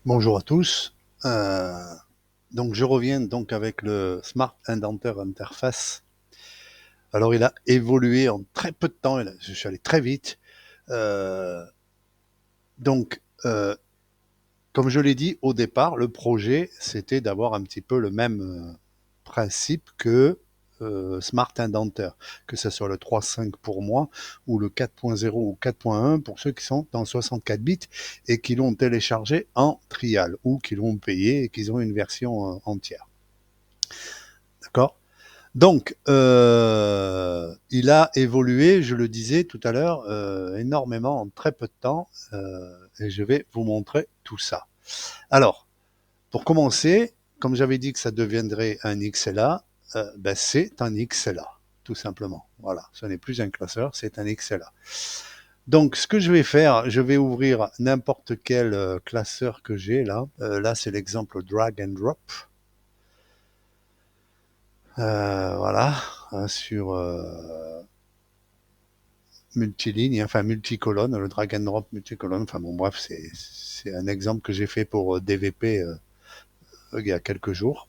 Bonjour à tous. Donc je reviens donc avec le Smart Indenter Interface. Alors il a évolué en très peu de temps. Je suis allé très vite. Euh, donc comme je l'ai dit au départ, le projet c'était d'avoir un petit peu le même principe que Smart Indenter, que ce soit le 3.5 pour moi ou le 4.0 ou 4.1 pour ceux qui sont dans 64 bits et qui l'ont téléchargé en trial ou qui l'ont payé et qui ont une version entière. D'accord. Donc, il a évolué, je le disais tout à l'heure, énormément en très peu de temps, et je vais vous montrer tout ça. Alors, pour commencer, comme j'avais dit que ça deviendrait un XLA, ben c'est un XLA, tout simplement. Voilà, ce n'est plus un classeur, c'est un XLA. Donc, ce que je vais faire, je vais ouvrir n'importe quel classeur que j'ai là. Là, c'est l'exemple drag and drop. Voilà, sur multiligne, enfin multicolonne, le drag and drop multicolonne. Enfin bon, bref, c'est un exemple que j'ai fait pour DVP il y a quelques jours.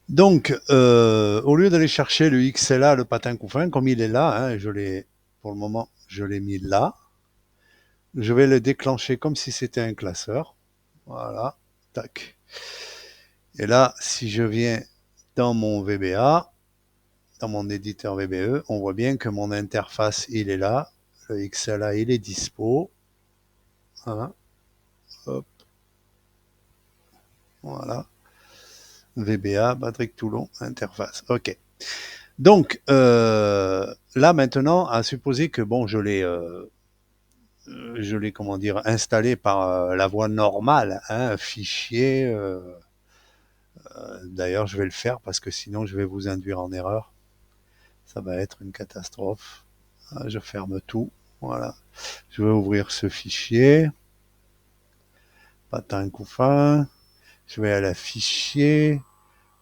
Donc, au lieu d'aller chercher le XLA, le patin couffin, comme il est là, hein, pour le moment, je l'ai mis là. Je vais le déclencher comme si c'était un classeur. Voilà, tac. Et là, si je viens dans mon VBA, dans mon éditeur VBE, on voit bien que mon interface, il est là. Le XLA, il est dispo. Voilà, hop, voilà. VBA, Patrick Toulon, interface. OK. Donc, là maintenant, à supposer que bon, je l'ai comment dire, installé par la voie normale, hein, fichier. D'ailleurs, je vais le faire parce que sinon, je vais vous induire en erreur. Ça va être une catastrophe. Je ferme tout. Voilà. Je vais ouvrir ce fichier. Patin couffin. Je vais à la fichier,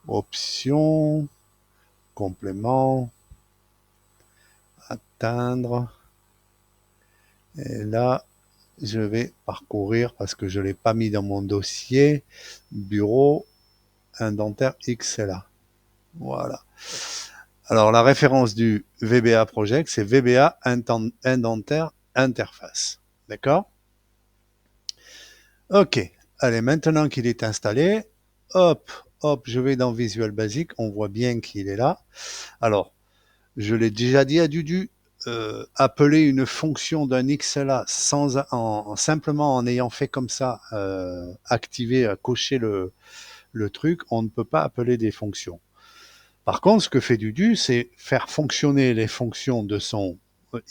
options, complément, atteindre. Et là, je vais parcourir parce que je ne l'ai pas mis dans mon dossier. Bureau, indentaire XLA. Voilà. Alors, la référence du VBA Project, c'est VBA Indentaire Interface. D'accord? OK. Allez, maintenant qu'il est installé, hop, hop, je vais dans Visual Basic. On voit bien qu'il est là. Alors, je l'ai déjà dit à Dudu, appeler une fonction d'un XLA simplement en ayant fait comme ça, activer, cocher le truc, on ne peut pas appeler des fonctions. Par contre, ce que fait Dudu, c'est faire fonctionner les fonctions de son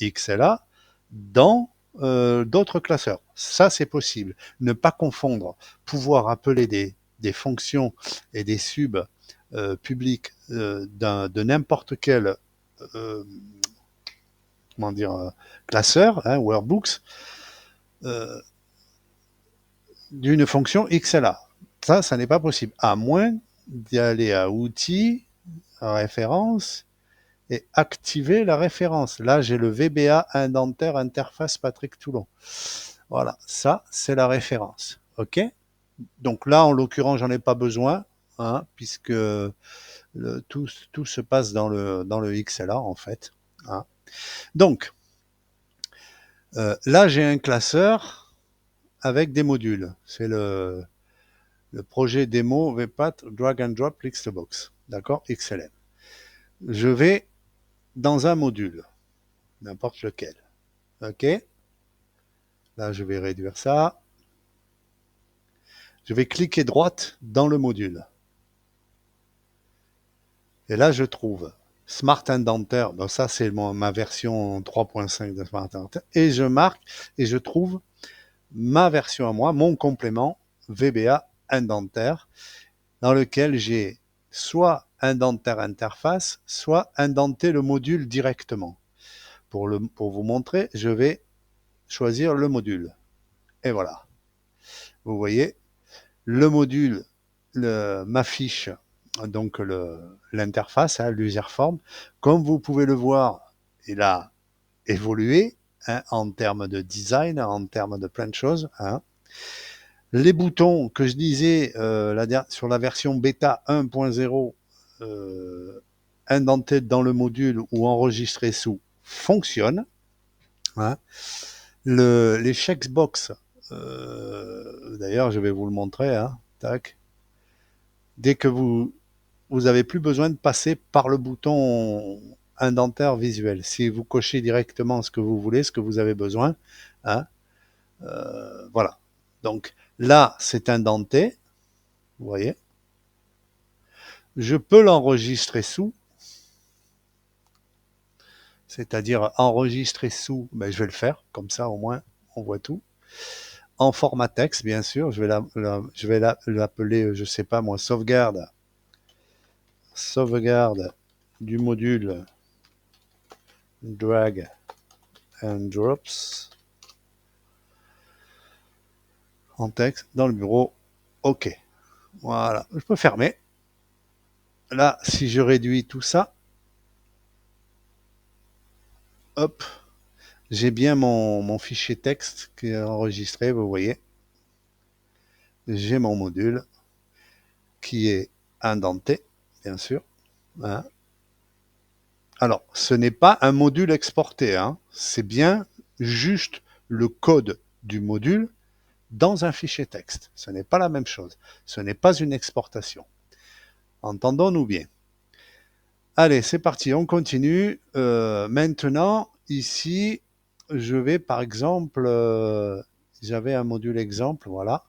XLA dans d'autres classeurs. Ça, c'est possible. Ne pas confondre pouvoir appeler des fonctions et des subs publics de n'importe quel euh, comment dire, classeur, hein, workbooks, euh, d'une fonction XLA. Ça n'est pas possible, à moins d'y aller à outils, à référence, et activer la référence. Là, j'ai le VBA indentaire interface Patrick Toulon. Voilà, ça, c'est la référence. OK. Donc là, en l'occurrence, j'en ai pas besoin, hein, puisque tout se passe dans le XLA, en fait. Hein. Donc, là, j'ai un classeur avec des modules. C'est le projet démo VPAT Drag and Drop Lixbox. D'accord. XLM. Je vais dans un module, n'importe lequel. OK. Là, je vais réduire ça. Je vais cliquer droite dans le module. Et là, je trouve Smart Indenter. Donc ça, c'est ma version 3.5 de Smart Indenter. Et je marque et je trouve ma version à moi, mon complément VBA Indenter, dans lequel j'ai soit indentaire interface, soit indenter le module directement. Pour vous montrer, je vais choisir le module. Et voilà. Vous voyez, le module m'affiche donc l'interface, hein, l'userform. Comme vous pouvez le voir, il a évolué, hein, en termes de design, en termes de plein de choses. Hein. Les boutons que je disais sur la version bêta 1.0, indentés dans le module ou enregistrés sous, fonctionnent. Hein. Les checkbox, d'ailleurs, je vais vous le montrer. Hein. Tac. Dès que vous avez plus besoin de passer par le bouton indentaire visuel. Si vous cochez directement ce que vous voulez, ce que vous avez besoin, hein, voilà. Donc là, c'est indenté, vous voyez. Je peux l'enregistrer sous, c'est-à-dire enregistrer sous, ben, je vais le faire, comme ça au moins on voit tout. En format texte, bien sûr, je vais l'appeler, je sais pas moi, sauvegarde du module drag and drops en texte dans le bureau. OK. Voilà. Je peux fermer. Là, si je réduis tout ça, hop, j'ai bien mon fichier texte qui est enregistré, vous voyez. J'ai mon module qui est indenté, bien sûr. Hein. Alors, ce n'est pas un module exporté, hein. C'est bien juste le code du module dans un fichier texte. Ce n'est pas la même chose. Ce n'est pas une exportation. Entendons-nous bien. Allez, c'est parti, on continue. Maintenant, ici, je vais par exemple, j'avais un module exemple, voilà.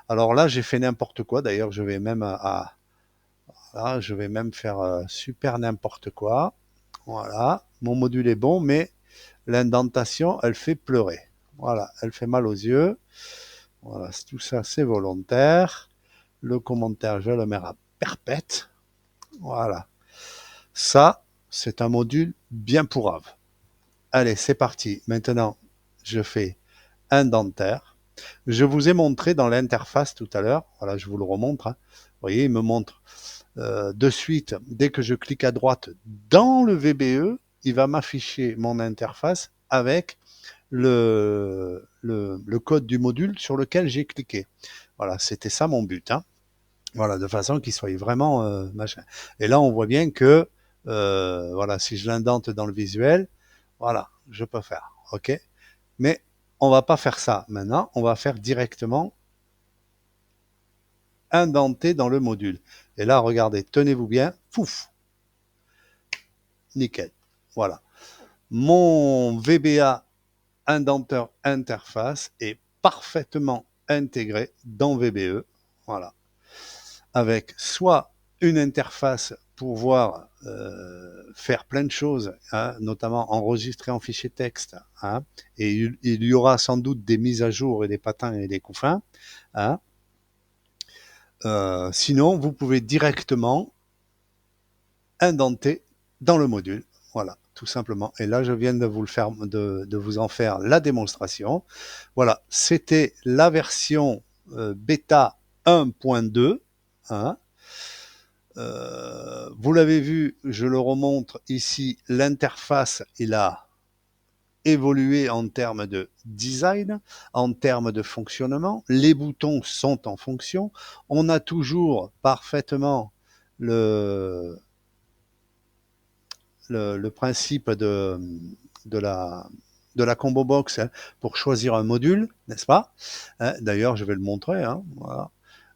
Alors là, j'ai fait n'importe quoi. D'ailleurs, je vais même voilà, je vais même faire super n'importe quoi. Voilà, mon module est bon, mais l'indentation, elle fait pleurer. Voilà, elle fait mal aux yeux. Voilà, tout ça, c'est volontaire. Le commentaire, je le mets à perpète. Voilà. Ça, c'est un module bien pourrave. Allez, c'est parti. Maintenant, je fais indentaire. Je vous ai montré dans l'interface tout à l'heure. Voilà, je vous le remontre. Hein. Vous voyez, il me montre de suite, dès que je clique à droite dans le VBE, il va m'afficher mon interface avec le code du module sur lequel j'ai cliqué. Voilà, c'était ça mon but. Hein. Voilà, de façon qu'il soit vraiment machin. Et là, on voit bien que, voilà, si je l'indente dans le visuel, voilà, je peux faire. OK. Mais on va pas faire ça maintenant. On va faire directement indenter dans le module. Et là, regardez, tenez-vous bien. Pouf, nickel. Voilà. Mon VBA indenteur interface est parfaitement intégré dans VBE. Voilà. Avec soit une interface pour voir faire plein de choses, hein, notamment enregistrer en fichier texte, hein, et il y aura sans doute des mises à jour et des patins et des couffins. Hein. Sinon, vous pouvez directement indenter dans le module. Voilà, tout simplement. Et là, je viens de vous le faire, de vous en faire la démonstration. Voilà, c'était la version bêta 1.2. Hein. Vous l'avez vu, je le remontre ici, l'interface, il a évolué en termes de design, en termes de fonctionnement. Les boutons sont en fonction. On a toujours parfaitement le, le principe de la, de la combo box hein, pour choisir un module, n'est-ce pas hein, d'ailleurs, je vais le montrer. Hein, voilà.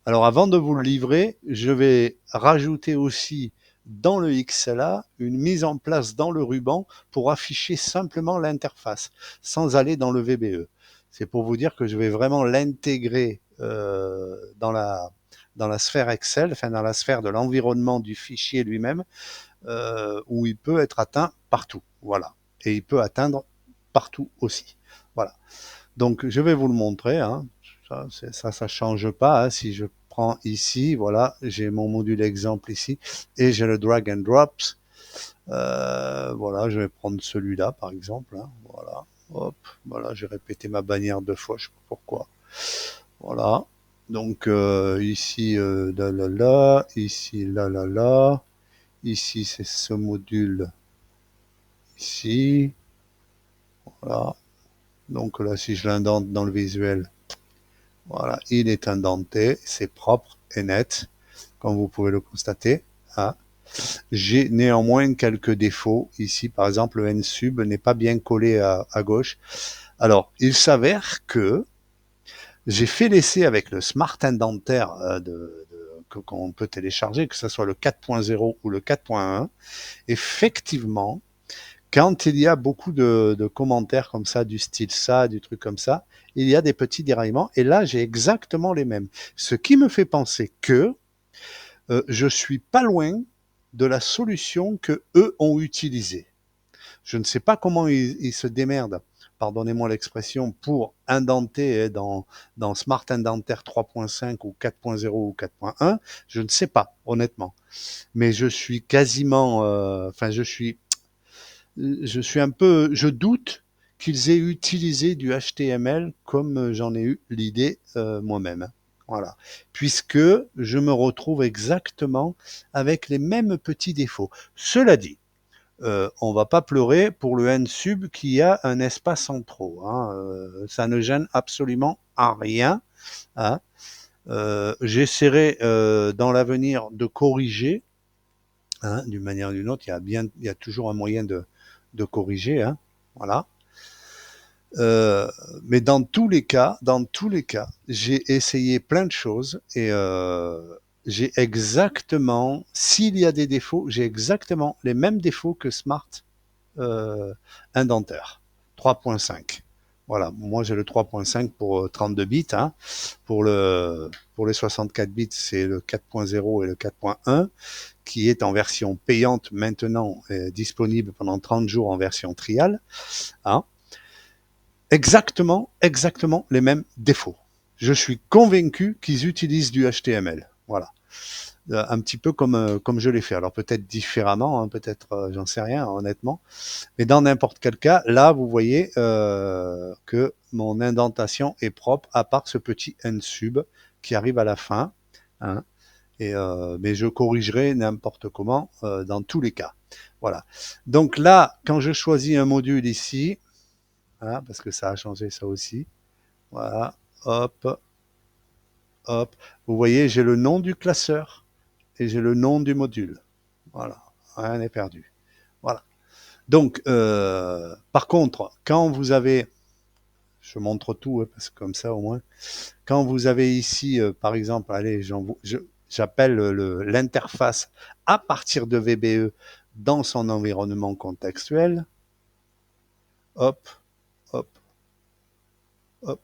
Alors, avant de vous le livrer, je vais rajouter aussi dans le XLA une mise en place dans le ruban pour afficher simplement l'interface sans aller dans le VBE. C'est pour vous dire que je vais vraiment l'intégrer dans la sphère Excel, enfin dans la sphère de l'environnement du fichier lui-même, où il peut être atteint partout. Voilà. Et il peut atteindre partout aussi. Voilà. Donc, je vais vous le montrer. Hein. Ça change pas. Hein. Si je prends ici, voilà, j'ai mon module exemple ici, et j'ai le drag and drops. Voilà, je vais prendre celui-là, par exemple. Hein. Voilà. Hop. Voilà, j'ai répété ma bannière 2 fois, je sais pas pourquoi. Voilà. Donc, ici, là, là, là. Ici, là, là, là. Ici, c'est ce module ici. Voilà. Donc là, si je l'indente dans le visuel, Voilà, il est indenté, c'est propre et net, comme vous pouvez le constater. Hein. J'ai néanmoins quelques défauts. Ici, par exemple, le N-sub n'est pas bien collé à gauche. Alors, il s'avère que j'ai fait l'essai avec le Smart Indentaire qu'on peut télécharger, que ce soit le 4.0 ou le 4.1. Effectivement, quand il y a beaucoup de commentaires comme ça, du style ça, du truc comme ça, il y a des petits déraillements. Et là, j'ai exactement les mêmes. Ce qui me fait penser que je suis pas loin de la solution que eux ont utilisée. Je ne sais pas comment ils se démerdent, pardonnez-moi l'expression, pour indenter dans Smart Indentaire 3.5 ou 4.0 ou 4.1. Je ne sais pas, honnêtement. Mais je suis quasiment, je suis un peu, je doute qu'ils aient utilisé du HTML comme j'en ai eu l'idée moi-même. Voilà. Puisque je me retrouve exactement avec les mêmes petits défauts. Cela dit, on va pas pleurer pour le N-sub qui a un espace en trop. Hein. Ça ne gêne absolument à rien. Hein. J'essaierai dans l'avenir de corriger, hein, d'une manière ou d'une autre. Il y a toujours un moyen de corriger. Hein. Voilà. Euh, mais dans tous les cas, j'ai essayé plein de choses et j'ai exactement, s'il y a des défauts, j'ai exactement les mêmes défauts que Smart euh, Indentaire 3.5. Voilà, moi j'ai le 3.5 pour 32 bits. Hein. Pour les 64 bits, c'est le 4.0 et le 4.1 qui est en version payante maintenant, disponible pendant 30 jours en version trial. Hein. Exactement les mêmes défauts. Je suis convaincu qu'ils utilisent du HTML. Voilà. Un petit peu comme je l'ai fait. Alors peut-être différemment, hein, peut-être, j'en sais rien, honnêtement. Mais dans n'importe quel cas, là, vous voyez que mon indentation est propre, à part ce petit N-sub qui arrive à la fin. Hein, mais je corrigerai n'importe comment dans tous les cas. Voilà. Donc là, quand je choisis un module ici, hein, parce que ça a changé ça aussi, voilà, hop, hop, vous voyez, j'ai le nom du classeur et j'ai le nom du module. Voilà, rien n'est perdu. Voilà. Donc, par contre, quand vous avez, je montre tout, hein, parce que comme ça au moins, quand vous avez ici, par exemple, allez, j'appelle l'interface à partir de VBE dans son environnement contextuel, hop, hop, hop,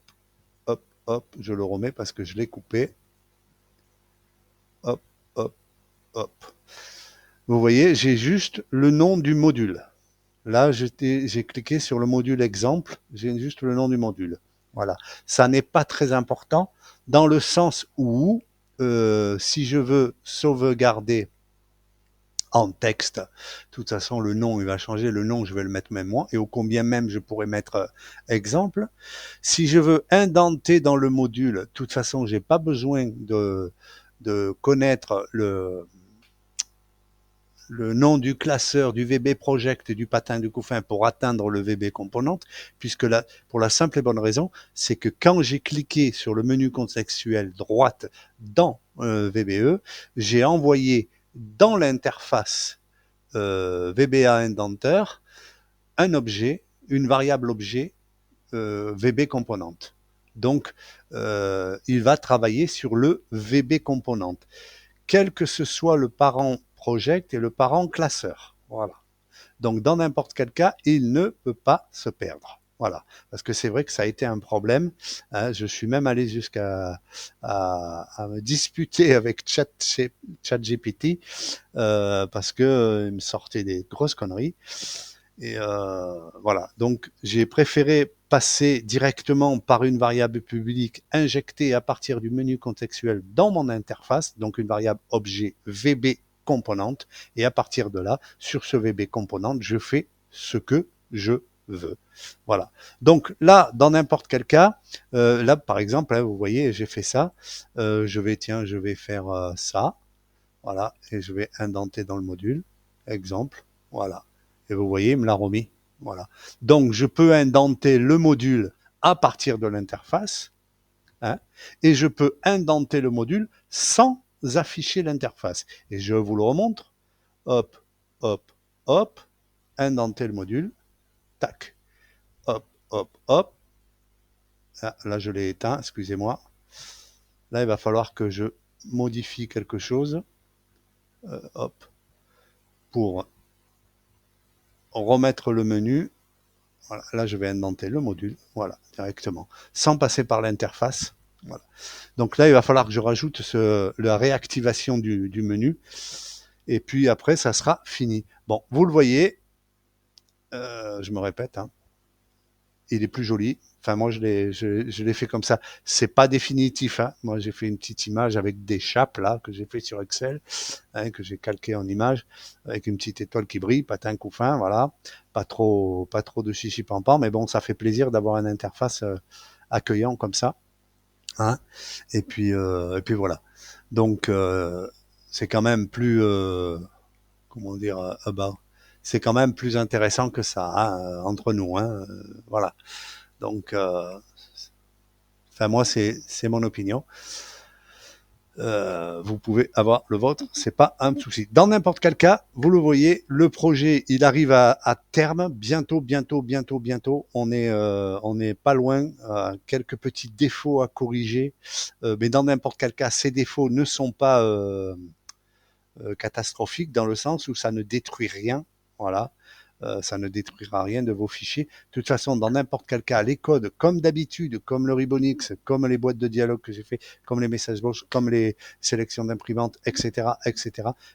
hop, hop, je le remets parce que je l'ai coupé, hop, hop, hop. Vous voyez, j'ai juste le nom du module. Là, j'ai cliqué sur le module exemple, j'ai juste le nom du module. Voilà. Ça n'est pas très important dans le sens où, si je veux sauvegarder en texte, de toute façon, le nom, il va changer. Le nom, je vais le mettre même moi. Et au combien même, je pourrais mettre exemple. Si je veux indenter dans le module, de toute façon, j'ai pas besoin de connaître le nom du classeur du VB Project et du patin du couffin pour atteindre le VB Component, puisque là, pour la simple et bonne raison, c'est que quand j'ai cliqué sur le menu contextuel droite dans VBE, j'ai envoyé dans l'interface VBA Indenter un objet, une variable objet VB Component. Donc, il va travailler sur le VB Component, quel que ce soit le parent project et le parent classeur. Voilà. Donc, dans n'importe quel cas, il ne peut pas se perdre. Voilà. Parce que c'est vrai que ça a été un problème. Hein. Je suis même allé jusqu'à me disputer avec ChatGPT parce que il me sortait des grosses conneries. Et voilà. Donc, j'ai préféré passer directement par une variable publique injectée à partir du menu contextuel dans mon interface, donc une variable objet VB componente, et à partir de là, sur ce VB componente, je fais ce que je veux. Voilà. Donc là, dans n'importe quel cas, là par exemple, hein, vous voyez, j'ai fait ça. Je vais faire ça. Voilà, et je vais indenter dans le module. Exemple. Voilà. Et vous voyez, il me l'a remis. Voilà. Donc, je peux indenter le module à partir de l'interface. hein, et je peux indenter le module sans afficher l'interface. Et je vous le remontre. Hop, hop, hop, indenter le module, tac, hop, hop, hop. Ah, là, je l'ai éteint, excusez-moi. Là, il va falloir que je modifie quelque chose. Hop, pour remettre le menu. Voilà, là, je vais indenter le module, voilà, directement, sans passer par l'interface. Voilà. Donc là, il va falloir que je rajoute la réactivation du menu. Et puis après, ça sera fini. Bon, vous le voyez, je me répète, hein, il est plus joli. Enfin, moi, je l'ai fait comme ça. C'est pas définitif, hein. Moi, j'ai fait une petite image avec des chapes, là, que j'ai fait sur Excel, hein, que j'ai calqué en image, avec une petite étoile qui brille, patin couffin, voilà. Pas trop de chichi pampan, mais bon, ça fait plaisir d'avoir une interface accueillant comme ça, hein. Et puis voilà. Donc, c'est quand même plus, comment dire, bah, c'est quand même plus intéressant que ça, hein, entre nous, hein, voilà. Donc, enfin moi c'est mon opinion. Vous pouvez avoir le vôtre, c'est pas un souci. Dans n'importe quel cas, vous le voyez, le projet il arrive à terme bientôt. On est pas loin, quelques petits défauts à corriger, mais dans n'importe quel cas, ces défauts ne sont pas catastrophique dans le sens où ça ne détruit rien. Voilà. Ça ne détruira rien de vos fichiers. De toute façon, dans n'importe quel cas, les codes, comme d'habitude, comme le Ribbonix, comme les boîtes de dialogue que j'ai fait, comme les messages gauche, comme les sélections d'imprimantes, etc.,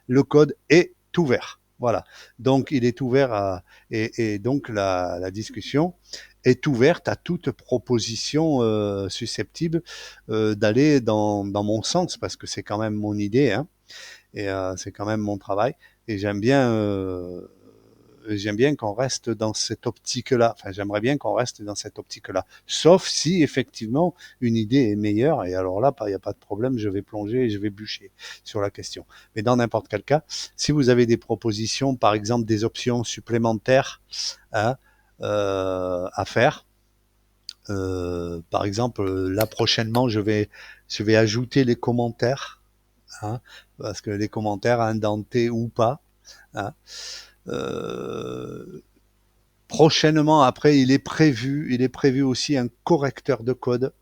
le code est ouvert. Voilà. Donc, il est ouvert et donc la discussion est ouverte à toute proposition susceptible d'aller dans mon sens, parce que c'est quand même mon idée, hein, et c'est quand même mon travail. Et j'aime bien qu'on reste dans cette optique-là. Enfin, j'aimerais bien qu'on reste dans cette optique-là. Sauf si effectivement une idée est meilleure. Et alors là, il n'y a pas de problème, je vais plonger et je vais bûcher sur la question. Mais dans n'importe quel cas, si vous avez des propositions, par exemple des options supplémentaires, hein, à faire. Par exemple, là prochainement, je vais ajouter les commentaires, hein, parce que les commentaires indentés ou pas, hein, euh, prochainement, après, il est prévu aussi un correcteur de code,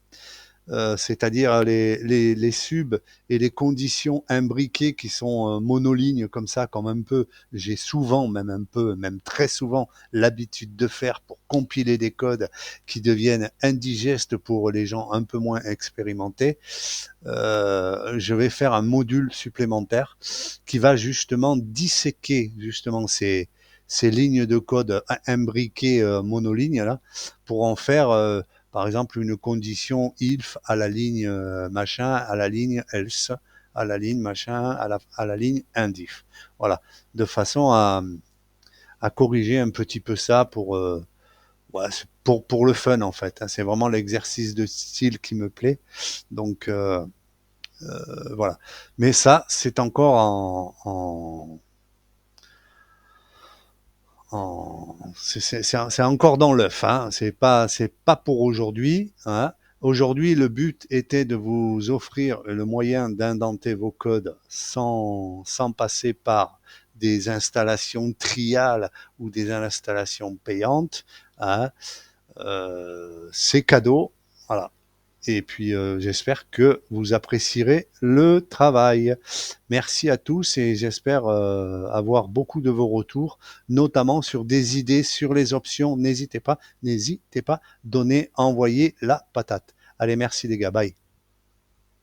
c'est-à-dire les subs et les conditions imbriquées qui sont monolignes comme ça, comme un peu, j'ai souvent, même un peu, même très souvent, l'habitude de faire pour compiler des codes qui deviennent indigestes pour les gens un peu moins expérimentés. Je vais faire un module supplémentaire qui va justement disséquer justement ces lignes de code imbriquées monolignes là, pour en faire par exemple une condition if à la ligne machin, à la ligne else, à la ligne machin, à la ligne indif. Voilà, de façon à corriger un petit peu ça pour ouais, pour le fun en fait, hein. C'est vraiment l'exercice de style qui me plaît. Donc voilà. Mais ça, c'est encore c'est encore dans l'œuf, hein. C'est pas pour aujourd'hui, hein. Aujourd'hui, le but était de vous offrir le moyen d'indenter vos codes sans passer par des installations triales ou des installations payantes, hein. C'est cadeau, voilà. Et puis j'espère que vous apprécierez le travail. Merci à tous et j'espère avoir beaucoup de vos retours, notamment sur des idées sur les options. N'hésitez pas, donnez, envoyez la patate. Allez, merci les gars, bye.